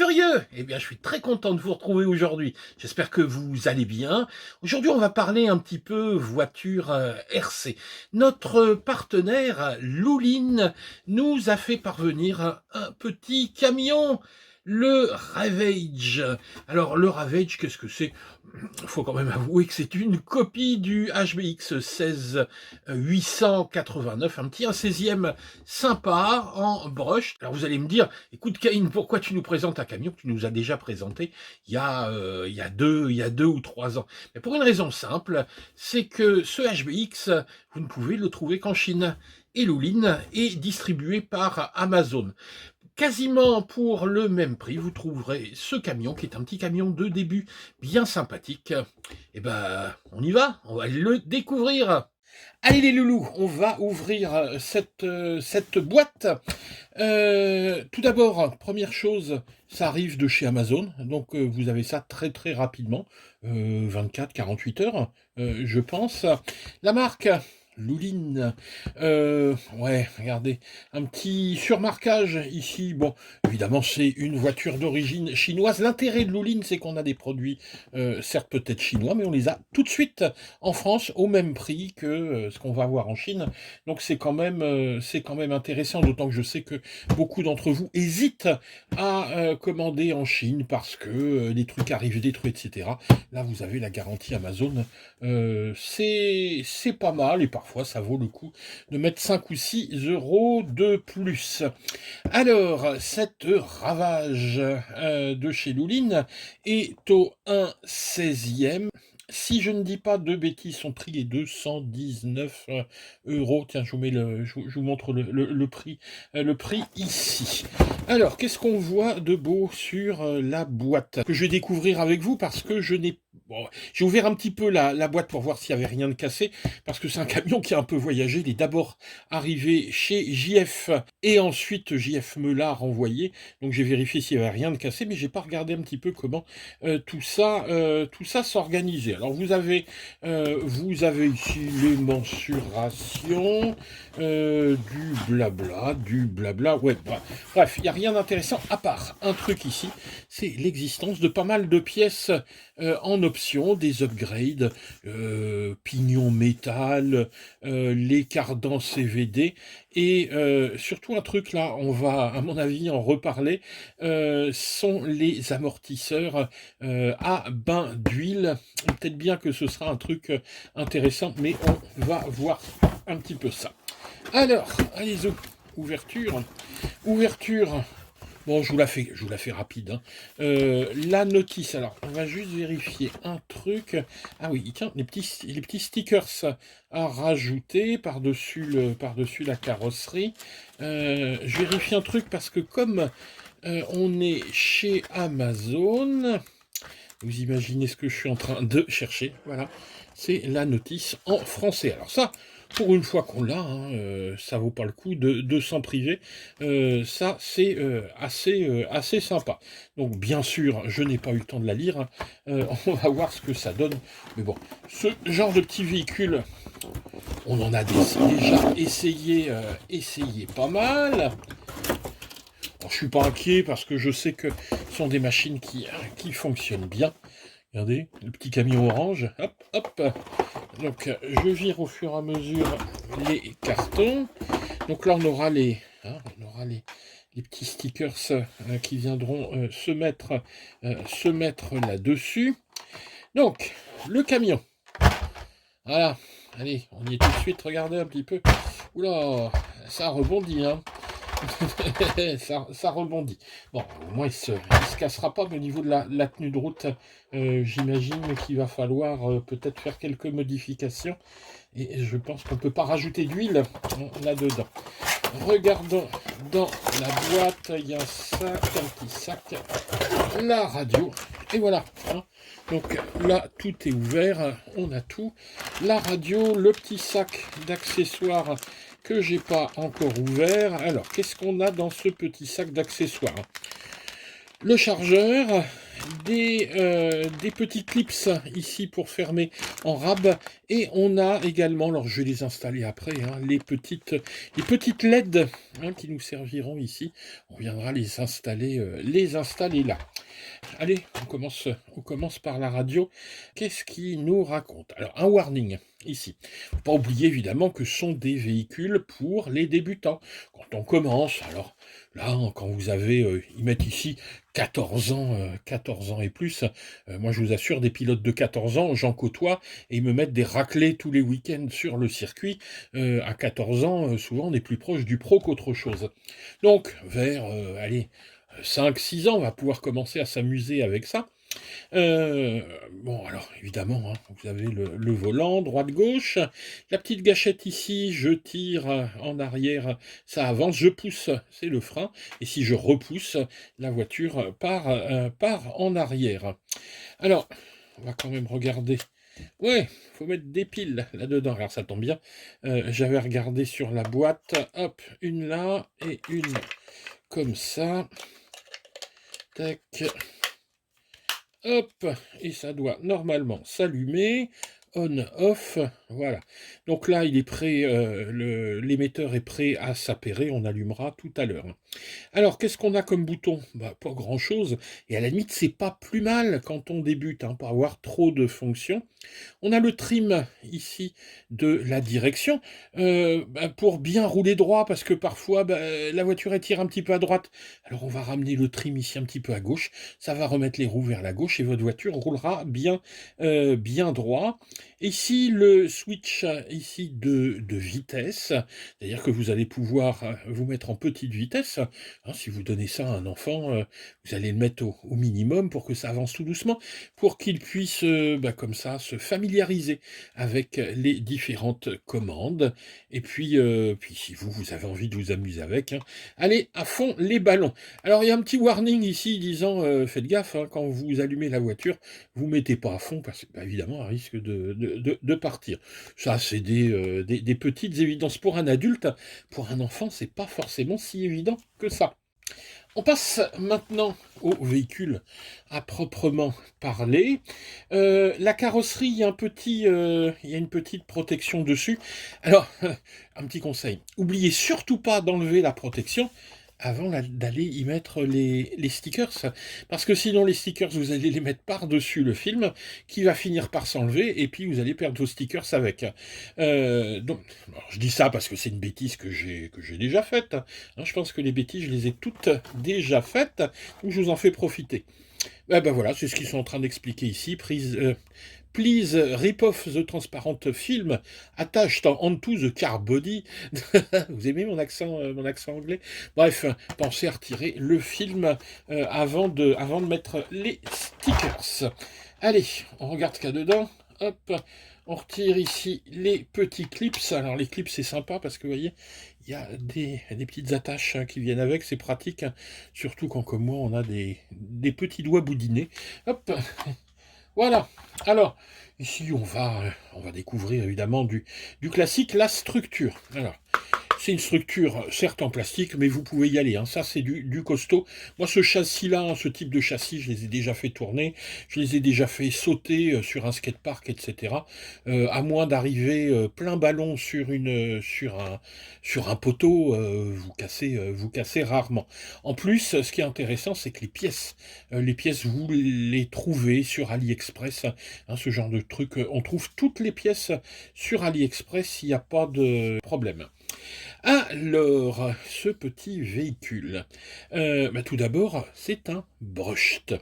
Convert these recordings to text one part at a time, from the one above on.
furieux! Eh bien, je suis très content de vous retrouver aujourd'hui. J'espère que vous allez bien. Aujourd'hui, on va parler un petit peu voiture RC. Notre partenaire, Louline, nous a fait parvenir un petit camion, le Ravage. Alors, le Ravage, qu'est-ce que c'est? Il faut quand même avouer que c'est une copie du HBX 16889, un petit 1/16e sympa en brush. Alors vous allez me dire, écoute Caïn, pourquoi tu nous présentes un camion que tu nous as déjà présenté il y a deux ou 3 ans? Mais pour une raison simple, c'est que ce HBX, vous ne pouvez le trouver qu'en Chine. Et Louline est distribué par Amazon. Quasiment pour le même prix, vous trouverez ce camion qui est un petit camion de début bien sympathique. Et ben, on y va, on va le découvrir. Allez les loulous, on va ouvrir cette boîte. Tout d'abord, première chose, ça arrive de chez Amazon, donc vous avez ça très très rapidement, 24-48 heures, je pense. La marque Louline, ouais, regardez, un petit surmarquage ici. Bon, évidemment, c'est une voiture d'origine chinoise. L'intérêt de Louline, c'est qu'on a des produits, certes peut-être chinois, mais on les a tout de suite en France au même prix que ce qu'on va voir en Chine. Donc c'est quand même intéressant, d'autant que je sais que beaucoup d'entre vous hésitent à commander en Chine parce que les trucs arrivent détruits, etc. Là, vous avez la garantie Amazon. C'est pas mal et parfois ça vaut le coup de mettre 5 ou 6 euros de plus. Alors, cette Ravage de chez Louline est au 1/16e. Si je ne dis pas de bêtises, son prix est 219 euros. Tiens, je vous montre le prix ici. Alors, qu'est-ce qu'on voit de beau sur la boîte que je vais découvrir avec vous parce que je n'ai... Bon, j'ai ouvert un petit peu la boîte pour voir s'il n'y avait rien de cassé, parce que c'est un camion qui a un peu voyagé. Il est d'abord arrivé chez JF et ensuite JF me l'a renvoyé. Donc j'ai vérifié s'il n'y avait rien de cassé, mais j'ai pas regardé un petit peu comment tout ça s'organisait. Alors vous avez ici les mensurations, du blabla. Ouais, bref, il n'y a rien d'intéressant à part un truc ici, c'est l'existence de pas mal de pièces en option, des upgrades, pignon métal, les cardans CVD, et surtout un truc là, on va à mon avis en reparler, sont les amortisseurs à bain d'huile. Peut-être bien que ce sera un truc intéressant, mais on va voir un petit peu ça. Alors, allez-y, ouverture. Bon, je vous la fais rapide. Hein. La notice, alors, on va juste vérifier un truc. Ah oui, tiens, les petits stickers à rajouter par-dessus la carrosserie. Je vérifie un truc parce que comme on est chez Amazon, vous imaginez ce que je suis en train de chercher. Voilà, c'est la notice en français. Alors ça, pour une fois qu'on l'a, hein, ça vaut pas le coup de s'en priver. Ça, c'est assez sympa. Donc, bien sûr, je n'ai pas eu le temps de la lire. Hein. On va voir ce que ça donne. Mais bon, ce genre de petit véhicule, on en a déjà essayé pas mal. Alors, je suis pas inquiet parce que je sais que ce sont des machines qui fonctionnent bien. Regardez, le petit camion orange, hop, hop. Donc, je vire au fur et à mesure les cartons. Donc là, on aura les petits stickers qui viendront se mettre là-dessus. Donc, le camion. Voilà. Allez, on y est tout de suite. Regardez un petit peu. Oula, ça rebondit, hein. ça rebondit. Bon, au moins il se cassera pas, mais au niveau de la tenue de route, j'imagine qu'il va falloir peut-être faire quelques modifications. Et je pense qu'on ne peut pas rajouter d'huile là-dedans. Regardons dans la boîte, il y a un petit sac, la radio, et voilà. Hein. Donc là, tout est ouvert, on a tout. La radio, le petit sac d'accessoires que j'ai pas encore ouvert. Alors, qu'est-ce qu'on a dans ce petit sac d'accessoires? Le chargeur, des petits clips ici pour fermer en rab. Et on a également, alors je vais les installer après, hein, les petites LED hein, qui nous serviront ici. On viendra les installer là. Allez, on commence par la radio. Qu'est-ce qui nous raconte? Alors, un warning ici. Faut pas oublier évidemment que ce sont des véhicules pour les débutants. Quand on commence, alors là, quand vous avez, ils mettent ici 14 ans et plus, moi je vous assure, des pilotes de 14 ans, j'en côtoie, et ils me mettent des raclés tous les week-ends sur le circuit. À 14 ans, souvent on est plus proche du pro qu'autre chose. Donc, vers, allez, 5, 6 ans, on va pouvoir commencer à s'amuser avec ça. Bon, alors évidemment, hein, vous avez le volant, droite-gauche, la petite gâchette ici, je tire en arrière, ça avance, je pousse, c'est le frein, et si je repousse, la voiture part en arrière. Alors, on va quand même regarder. Ouais, faut mettre des piles là-dedans. Alors ça tombe bien, j'avais regardé sur la boîte, hop, une là et une comme ça. Tac. Hop, et ça doit normalement s'allumer, on, off, voilà. Donc là, il est prêt, l'émetteur est prêt à s'appairer, on allumera tout à l'heure. Alors, qu'est-ce qu'on a comme bouton? Bah, pas grand-chose, et à la limite, c'est pas plus mal quand on débute, hein, pas avoir trop de fonctions. On a le trim ici de la direction pour bien rouler droit parce que parfois la voiture elle tire un petit peu à droite. Alors on va ramener le trim ici un petit peu à gauche. Ça va remettre les roues vers la gauche et votre voiture roulera bien droit. Ici le switch ici de vitesse, c'est-à-dire que vous allez pouvoir vous mettre en petite vitesse. Hein, si vous donnez ça à un enfant, vous allez le mettre au minimum pour que ça avance tout doucement, pour qu'il puisse comme ça se familiariser avec les différentes commandes. Et puis, si vous avez envie de vous amuser avec, hein, allez à fond les ballons. Alors il y a un petit warning ici disant faites gaffe, hein, quand vous allumez la voiture, vous mettez pas à fond parce que évidemment elle risque de partir. Ça c'est des petites évidences pour un adulte. Pour un enfant c'est pas forcément si évident que ça. On passe maintenant au véhicule à proprement parler. La carrosserie, il y a une petite protection dessus. Alors, un petit conseil, oubliez surtout pas d'enlever la protection avant d'aller y mettre les stickers, parce que sinon les stickers, vous allez les mettre par-dessus le film, qui va finir par s'enlever, et puis vous allez perdre vos stickers avec. Donc, alors, je dis ça parce que c'est une bêtise que j'ai déjà faite. Hein, je pense que les bêtises, je les ai toutes déjà faites, donc je vous en fais profiter. Voilà, c'est ce qu'ils sont en train d'expliquer ici. Please rip off the transparent film attached onto the car body. Vous aimez mon accent anglais? Bref, pensez à retirer le film avant de mettre les stickers. Allez, on regarde ce qu'il y a dedans. Hop, on retire ici les petits clips. Alors les clips c'est sympa parce que vous voyez, il y a des petites attaches qui viennent avec, c'est pratique, hein, surtout quand comme moi on a des petits doigts boudinés. Hop, voilà. Alors, ici on va découvrir évidemment du classique, la structure. Alors, c'est une structure, certes en plastique, mais vous pouvez y aller. Hein. Ça, c'est du costaud. Moi, ce châssis-là, ce type de châssis, je les ai déjà fait tourner. Je les ai déjà fait sauter sur un skatepark, etc. À moins d'arriver plein ballon sur un poteau, vous cassez rarement. En plus, ce qui est intéressant, c'est que les pièces, vous les trouvez sur AliExpress. Hein, ce genre de truc, on trouve toutes les pièces sur AliExpress, il n'y a pas de problème. Alors, ce petit véhicule, tout d'abord, c'est un brushed.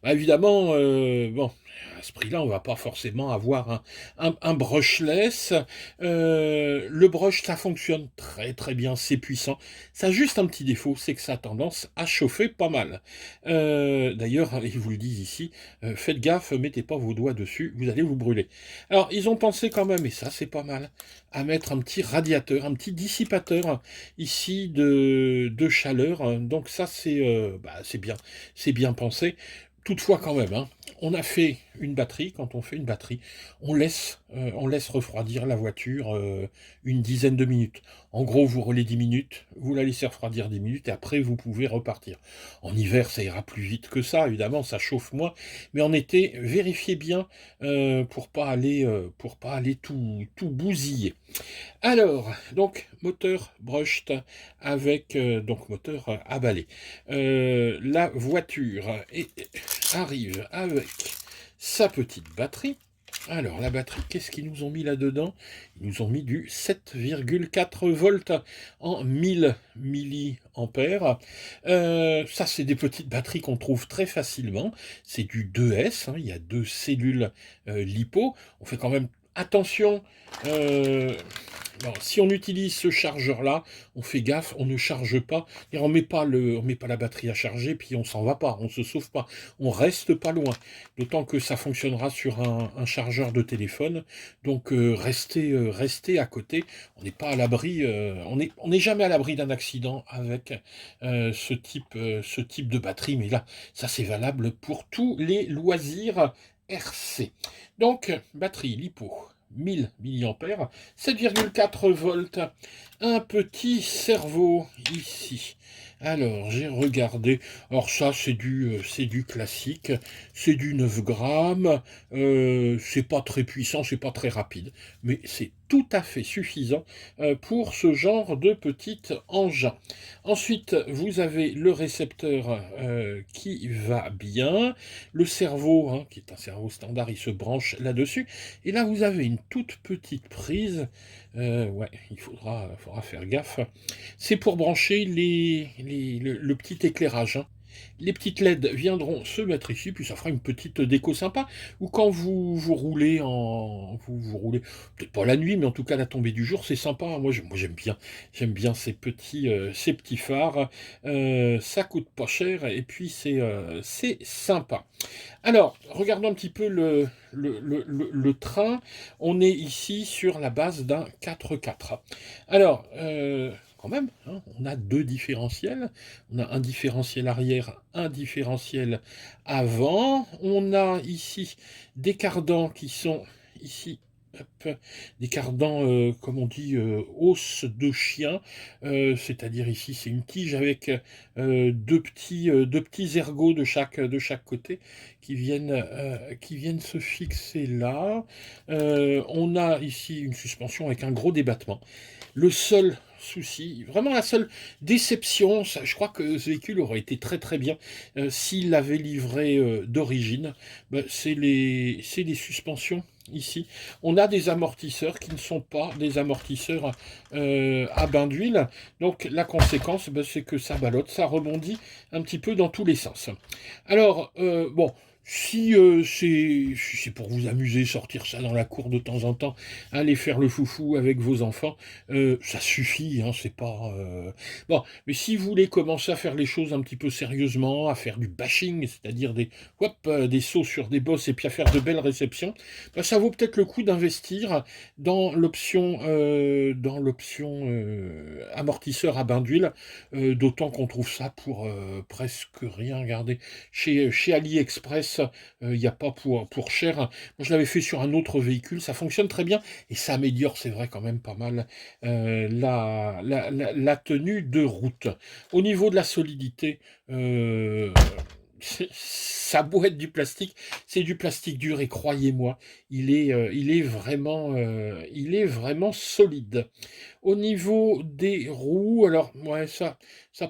Évidemment, bon, à ce prix-là, on va pas forcément avoir un brushless. Le brush, ça fonctionne très très bien, c'est puissant. Ça a juste un petit défaut, c'est que ça a tendance à chauffer pas mal. D'ailleurs, ils vous le disent ici, faites gaffe, mettez pas vos doigts dessus, vous allez vous brûler. Alors, ils ont pensé quand même, et ça c'est pas mal, à mettre un petit radiateur, un petit dissipateur ici de chaleur. Donc ça c'est bien pensé. Toutefois quand même, hein, on a fait une batterie. Quand on fait une batterie, on laisse refroidir la voiture une dizaine de minutes. En gros, vous roulez 10 minutes, vous la laissez refroidir 10 minutes et après vous pouvez repartir. En hiver, ça ira plus vite que ça, évidemment, ça chauffe moins. Mais en été, vérifiez bien pour pas aller tout bousiller. Alors, donc, moteur brushed avec donc moteur à balai. La voiture arrive avec sa petite batterie. Alors, la batterie, qu'est-ce qu'ils nous ont mis là-dedans? Ils nous ont mis du 7,4 volts en 1000 milliampères. Ça, c'est des petites batteries qu'on trouve très facilement. C'est du 2S, hein, il y a deux cellules LiPo. On fait quand même attention. Bon, si on utilise ce chargeur-là, on fait gaffe, on ne charge pas, et on met pas la batterie à charger, puis on s'en va pas, on se sauve pas, on reste pas loin. D'autant que ça fonctionnera sur un chargeur de téléphone, donc restez à côté. On n'est pas à l'abri, on n'est jamais à l'abri d'un accident avec ce type de batterie, mais là, ça c'est valable pour tous les loisirs RC. Donc, batterie LiPo. 1000 milliampères, 7,4 volts, un petit cerveau ici. Alors, j'ai regardé, alors ça c'est du classique, c'est du 9 grammes, c'est pas très puissant, c'est pas très rapide, mais c'est tout à fait suffisant pour ce genre de petit engin. Ensuite, vous avez le récepteur qui va bien, le cerveau, hein, qui est un cerveau standard, il se branche là-dessus, et là vous avez une toute petite prise, ouais, faudra faire gaffe. C'est pour brancher le petit éclairage, hein. Les petites LED viendront se mettre ici, puis ça fera une petite déco sympa. Ou quand vous roulez vous roulez, peut-être pas la nuit, mais en tout cas la tombée du jour, c'est sympa. Moi j'aime bien ces petits phares. Ça coûte pas cher et puis c'est sympa. Alors, regardons un petit peu le train. On est ici sur la base d'un 4x4. Alors, quand même, hein, on a deux différentiels. On a un différentiel arrière, un différentiel avant. On a ici des cardans qui sont ici. Hop, des cardans, comme on dit, os de chien, c'est-à-dire ici c'est une tige avec deux petits ergots de chaque côté qui viennent se fixer là. On a ici une suspension avec un gros débattement. Le seul souci, vraiment la seule déception, je crois que ce véhicule aurait été très très bien s'il l'avait livré d'origine, c'est les suspensions ici. On a des amortisseurs qui ne sont pas des amortisseurs à bain d'huile, donc la conséquence, c'est que ça ballotte, ça rebondit un petit peu dans tous les sens. Alors, bon, si c'est pour vous amuser, sortir ça dans la cour de temps en temps, aller faire le foufou avec vos enfants, ça suffit, hein, c'est pas... Bon, mais si vous voulez commencer à faire les choses un petit peu sérieusement, à faire du bashing, c'est-à-dire des sauts sur des bosses et puis à faire de belles réceptions, ça vaut peut-être le coup d'investir dans l'option amortisseur à bain d'huile, d'autant qu'on trouve ça pour presque rien. Regardez, chez AliExpress, il n'y a pas pour cher. Moi, je l'avais fait sur un autre véhicule, ça fonctionne très bien et ça améliore, c'est vrai, quand même pas mal la tenue de route. Au niveau de la solidité, ça a beau être du plastique, c'est du plastique dur et croyez-moi, il est vraiment solide. Au niveau des roues, alors ouais, ça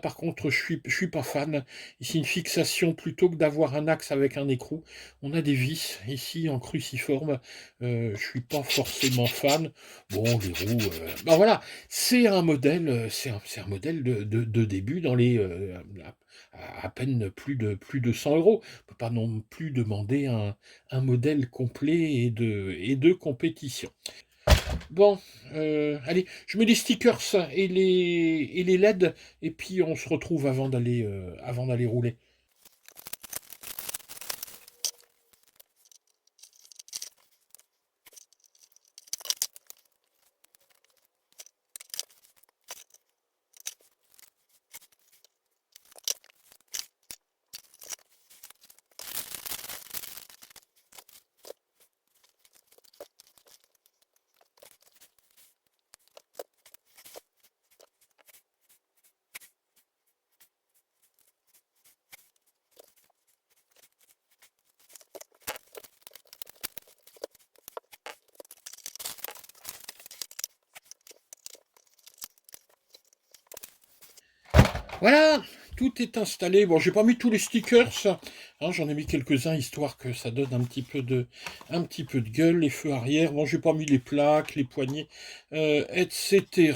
par contre, je suis pas fan. Ici, une fixation plutôt que d'avoir un axe avec un écrou. On a des vis ici en cruciforme. Je suis pas forcément fan. Bon, les roues, voilà, c'est un modèle, c'est un modèle de début dans les à peine plus de 100 euros. On peut pas non plus demander un modèle complet et de compétition. Bon, allez, je mets les stickers et les LED, et puis on se retrouve avant d'aller rouler. Voilà, tout est installé. Bon, j'ai pas mis tous les stickers, hein, j'en ai mis quelques-uns histoire que ça donne un petit peu de gueule. Les feux arrière. Bon, j'ai pas mis les plaques, les poignées, etc.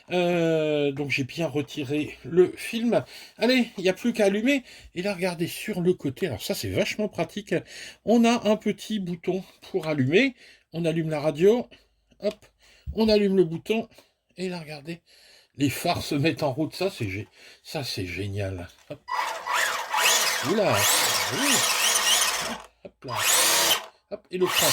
Donc j'ai bien retiré le film. Allez, il n'y a plus qu'à allumer. Et là, regardez sur le côté. Alors ça, c'est vachement pratique. On a un petit bouton pour allumer. On allume la radio. Hop, on allume le bouton. Et là, regardez. Les phares se mettent en route, ça c'est génial. Hop. Oula, oui. Hop là. Hop, et le frein.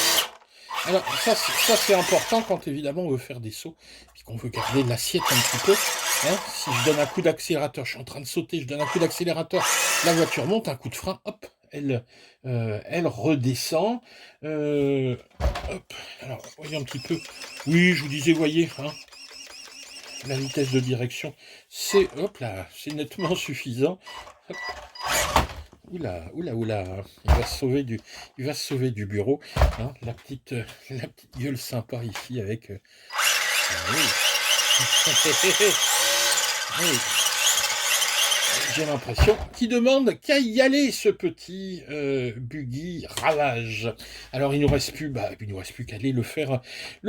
Alors ça c'est important quand évidemment on veut faire des sauts, puis qu'on veut garder l'assiette un petit peu. Hein. Si je donne un coup d'accélérateur, je suis en train de sauter, je donne un coup d'accélérateur, la voiture monte, un coup de frein, hop, elle redescend. Hop, alors voyons un petit peu. Oui, je vous disais, voyez, hein. La vitesse de direction, c'est hop là, c'est nettement suffisant. Hop. Oula, oula, oula, il va se sauver du bureau. Hein, la petite gueule sympa ici avec. Oui. Oui. J'ai l'impression qu'il demande qu'à y aller, ce petit buggy Ravage. Alors il nous reste plus, il nous reste plus qu'à aller le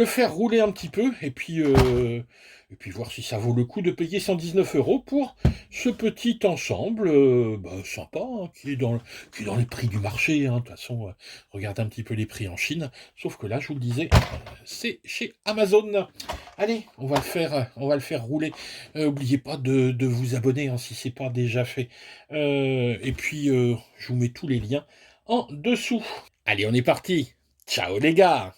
faire rouler un petit peu, et puis voir si ça vaut le coup de payer 119 € pour ce petit ensemble, sympa, hein, qui est dans les prix du marché. Hein. De toute façon, regardez un petit peu les prix en Chine. Sauf que là, je vous le disais, c'est chez Amazon. Allez, on va le faire rouler. N'oubliez pas de vous abonner, hein, si c'est pas déjà fait. Et puis, je vous mets tous les liens en dessous. Allez, on est parti. Ciao les gars.